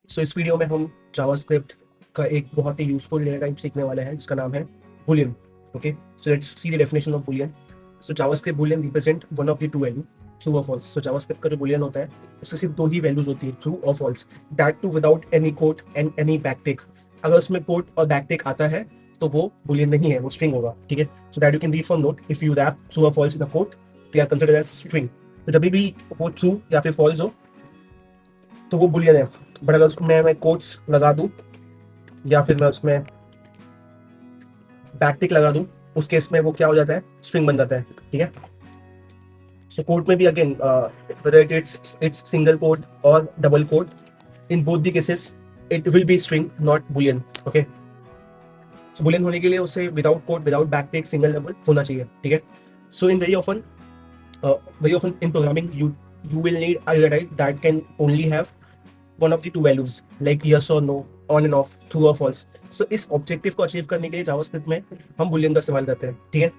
सो इस वीडियो में हम जावास्क्रिप्ट का एक बहुत ही यूजफुल डेटा टाइप सीखने वाले हैं जिसका नाम है Boolean. Okay, so let's see the definition of Boolean. So JavaScript Boolean represent one of the two value, true और फॉल्स। सो जावास्क्रिप्ट का जो बूलियन होता है उससे सिर्फ दो ही वैल्यूज होती है, ट्रू और false, that too without any quote and any backtick. अगर उसमें कोट और बैकटिक आता है तो वो बूलियन नहीं है, वो स्ट्रिंग होगा। ठीक है, so that you can read from note, if you wrap true और false in a quote they are considered as string. तो जब भी वो ट्रू या फिर फॉल्स हो तो वो बुलियन है। बट अगर उसमें मैं कोट्स लगा दूं या फिर मैं उसमें बैकटिक लगा दूं, उस केस में वो क्या हो जाता है, स्ट्रिंग बन जाता है। ठीक है, सो कोट में भी again whether it's single quote और double quote, in both the cases it will be string not boolean. Okay, so boolean होने के लिए उसे without quote without backtick single double होना चाहिए। ठीक है, so in very often in programming you will need a data type that can only have one of the two values like yes or no, on and off, true or false. So इस objective को achieve करने के लिए JavaScript में हम Boolean का इस्तेमाल करते हैं। ठीक है,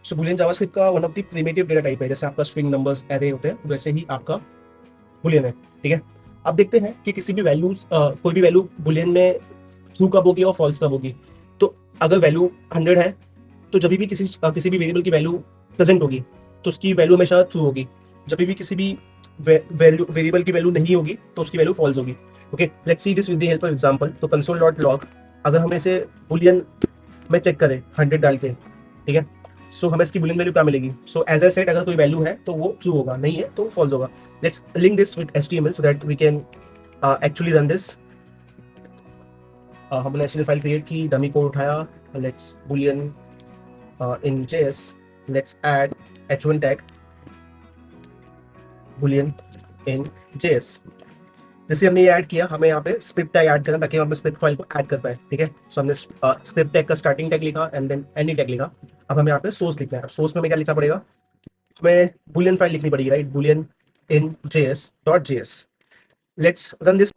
सो बुलियन जावास्क्रिप्ट का one of the primitive data type है। जैसे आपका स्ट्रिंग नंबर्स एरे होते हैं वैसे ही आपका बुलियन है। ठीक है, अब देखते हैं कि किसी भी वैल्यूज कोई भी वैल्यू बुलियन में ट्रू कब होगी और फॉल्स कब होगी। तो अगर वैल्यू 100 है तो जब भी किसी भी वेरिएबल की वैल्यू प्रेजेंट होगी तो उसकी वैल्यू हमेशा ट्रू होगी। जब भी किसी भी वैल्यू वेरिएबल की वैल्यू नहीं होगी तो उसकी वैल्यू फॉल्स होगी। Okay, let's see this with the help of example. तो कंसोल डॉट लॉग, अगर हम इसे बुलियन में चेक करें 100 डाल के, ठीक है, सो हमें इसकी बुलियन वैल्यू क्या मिलेगी। सो एज आई सेड, अगर कोई वैल्यू है तो वो ट्रू होगा, नहीं है तो फॉल्स होगा। Let's link this with HTML so that we can actually run this. हमने एचटीएमएल फाइल क्रिएट की, डमी कोड उठाया, let's boolean in JS, let's add h1 tag boolean in JS। जैसे हमने ये ऐड किया, हमें यहाँ पे स्क्रिप्ट टैग ऐड करना ताकि हम अपने स्क्रिप्ट फाइल को ऐड कर पाए। ठीक है, सो हमने स्क्रिप्ट टैग का स्टार्टिंग टैग लिखा एंड देन एंडिंग टैग लिखा। अब हमें यहाँ पे सोर्स लिखना है। सोर्स में हमें क्या लिखना पड़ेगा, हमें boolean फाइल लिखनी पड़ेगी, right, boolean in js.js। Let's run this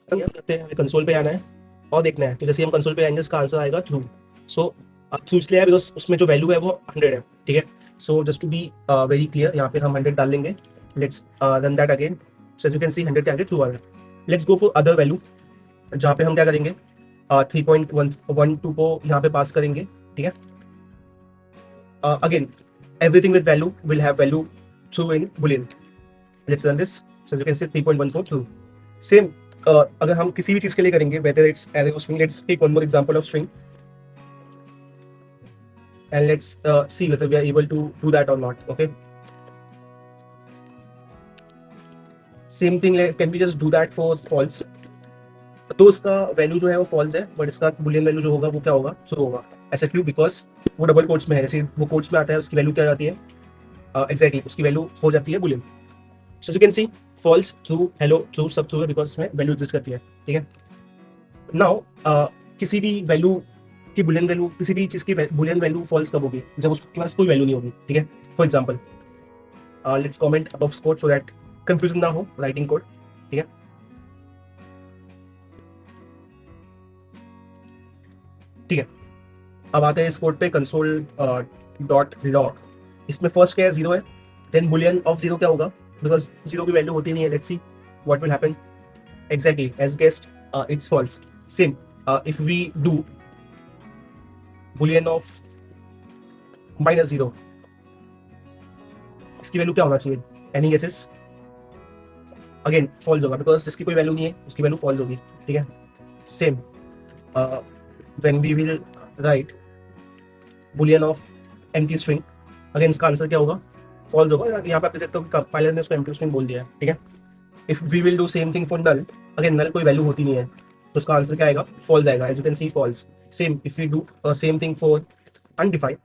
करते हैं। हमें कंसोल पे आना है और देखना है। तो जैसे हम कंसोल पे आएंगे इसका आंसर आएगा ट्रू। सो ट्रू इसलिए है बिकॉज उसमें जो वैल्यू है वो 100 है। ठीक है, so just to be very clear, यहाँ पे हम 100 डाल लेंगे। Let's run that again. So as you can see 100 के आगे ट्रू आ रहा है। Let's go for other value, जहाँ पे हम क्या करेंगे, 3.12 को यहाँ पे पास करेंगे। ठीक है, again everything with value will have value true in boolean. Let's run this. So as you can see 3.14 true. Same अगर हम किसी भी चीज के लिए करेंगे, whether it's array or string, let's take one more example of string and let's see whether we are able to do that or not. Okay, same thing, can we just do that for false? तो इसका value जो है वो false है, but इसका Boolean value जो होगा वो क्या होगा, ट्रू होगा। ऐसा क्यों, बिकॉज वो डबल कोट्स में है। जैसे वो कोट्स में आता है उसकी वैल्यू क्या जाती है, एग्जैक्टली उसकी वैल्यू हो जाती है boolean. So you can see false, true, hello, true, सब ट्रू है बिकॉज इसमें वैल्यू एग्जिस्ट करती है। ठीक है, नाउ किसी भी वैल्यू की बुलियन वैल्यू, किसी भी चीज की बुलियन वैल्यू फॉल्स कब होगी, जब उसके पास कोई वैल्यू नहीं होगी। ठीक है, for example let's comment above code so that confusion ना हो राइटिंग कोड। ठीक है, ठीक है, अब आते हैं इस कोड पे, कंसोल डॉट लॉग। इसमें फर्स्ट क्या है, 0 है, देन बुलियन ऑफ 0 क्या होगा, बिकॉज 0 की वैल्यू होती नहीं है। Let's see what will happen. Exactly as guessed, it's false. Same if we do boolean of -0, इसकी वैल्यू क्या होना चाहिए, एनी गेसेस। अगेन फॉल्स होगा बिकॉज जिसकी कोई वैल्यू नहीं है उसकी वैल्यू फॉल्स होगी। ठीक है, same when we will write boolean of empty string, again इसका आंसर क्या होगा, फॉल्स होगा। यहाँ पे आप देख सकते हो कि कंपाइलर ने उसको एम्प्टी स्ट्रिंग बोल दिया है। ठीक है, if we will do same thing for null, again null कोई वैल्यू होती नहीं है तो उसका आंसर क्या आएगा, फॉल्स आएगा। As you can see false. Same if we do same thing for undefined,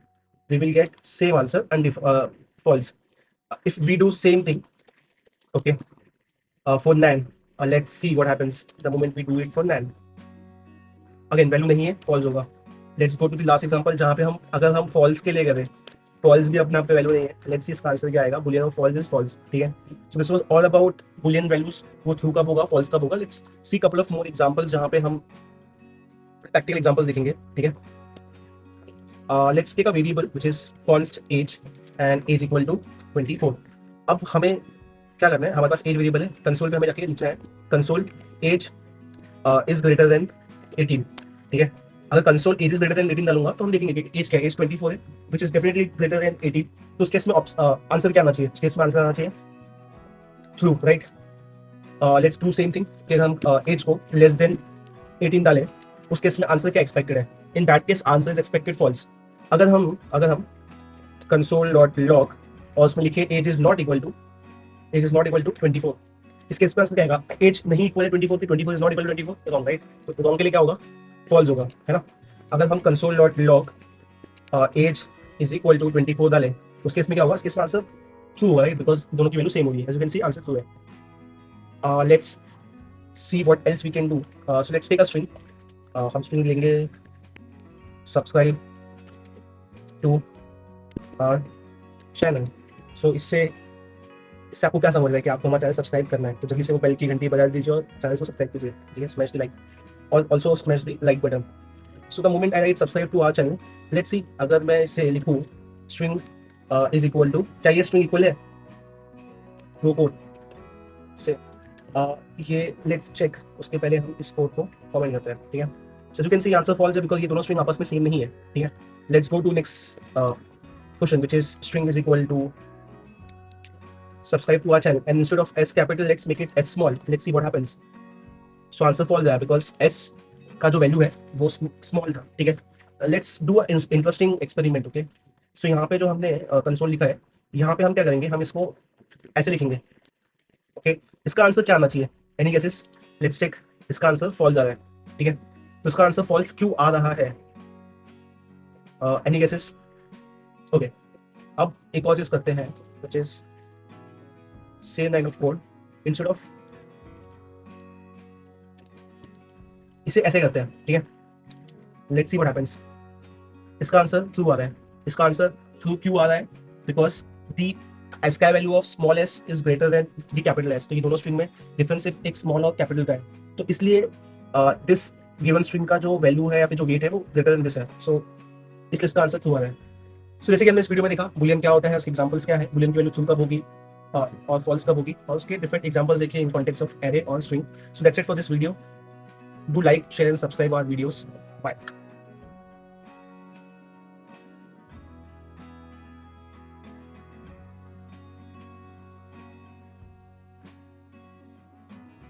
we will get same answer, false. If we do same thing, okay, for nan, let's see what happens the moment we do it for nan. Again value नहीं है, false होगा। Let's go to the last example, जहाँ पे हम अगर हम false के लिए करें, false भी अपने आप पे वैल्यू नहीं है। Let's see इसका आंसर क्या आएगा, boolean of false is false। ठीक है, so this was all about boolean values, वो true कब होगा, false कब होगा। Let's see couple of more examples जहाँ पे हम practical examples देखेंगे। ठीक है, let's take a variable which is const age and age equal to 24। अब हमें क्या करना है, हमारे पास एज वेरिएबल है, कंसोल पे हमें जाके लिखना है console age is greater than 18, ठीक है। अगर console age is greater than 18 डालूंगा तो हम देखेंगे कि एज क्या है, एज 24 है, which is definitely greater than 18। तो उस केस में आंसर क्या आना चाहिए, उस केस में आंसर आना चाहिए true, right. Let's do same thing कि हम एज को लेस देन 18 डालें, उस केस में आंसर क्या एक्सपेक्टेड है, in that case answer is expected false. अगर हम कंसोल डॉट लॉग और उसमें लिखे age is not equal to 24, इस केस में आंसर क्या आएगा, एज नहीं इक्वल है 24 की, 24 is not equal to 24, wrong, right. तो रॉन्ग के लिए क्या होगा, फॉल्स होगा, है ना। अगर हम console dot log age is equal to 24 डालें, उस केस में क्या होगा, इस केस में आंसर ट्रू होगा, राइट, बिकॉज दोनों की वैल्यू सेम होगी, as you can see answer true है। Let's see what else we can do. So let's take a string, हम स्ट्रिंग लेंगे subscribe to our channel. So इससे आपको क्या समझ रहा है कि आपको हमारा चैनल सब्सक्राइब करना है, तो जल्दी से वो बेल की घंटी बजा दीजिए और चैनल को सब्सक्राइब कीजिए, ठीक है। स्मैश द लाइक और also smash the like button. So the moment I write subscribe to our channel, let's see अगर मैं इसे लिखूँ स्ट्रिंग इज इक्वल टू, क्या ये स्ट्रिंग इक्वल है रो कोड से, ये लेट्स चेक, उसके पहले हम इस कोड को कमेंट करते हैं, ठीक है। So you can see answer false है बिकॉज ये दोनों स्ट्रिंग आपस में सेम नहीं है, ठीक है। Let's go to next question which is string is equal to subscribe to our channel and instead of S capital let's make it S small, let's see what happens। so answer false है because S का जो value है वो small था, ठीक है। Let's do a interesting experiment, okay. So यहाँ पे जो हमने कंसोल लिखा है, यहाँ पे हम क्या करेंगे, हम इसको ऐसे लिखेंगे, ओके। इसका आंसर क्या आना चाहिए, एनी गेसेस, लेट्स चेक। इसका आंसर फॉल्स आ रहा है, ठीक है। तो इसका आंसर फॉल्स क्यों आ रहा है, एनी गेसेस, ओके। अब एक और चीज करते हैं which is same line of code, instead of इसे ऐसे करते हैं, ठीक है। Let's see what happens. इसका आंसर ट्रू आ रहा है, इसका आंसर ट्रू क्यों आ रहा है, बिकॉज दी एस का value of small S is greater then the capital S, तो ये दोनों स्ट्रिंग में डिफरेंस सिर्फ एक स्मॉल और कैपिटल का है, तो इसलिए दिस गिवन स्ट्रिंग का जो वैल्यू है या फिर जो वेट है वो ग्रेटर देन दिस है, सो इसलिए इसका आंसर ट्रू आ रहा है। सो जैसे कि हमने इस वीडियो में देखा बुलियन क्या होता है, उसके एग्जांपल्स क्या है, बुलियन की वैल्यू ट्रू कब होगी और फॉल्स कब होगी, और उसके डिफरेंट एग्जांपल्स देखिए इन कॉन्टेक्स्ट ऑफ एरे और string. So that's it for this video. Do like, share and subscribe our videos. Bye.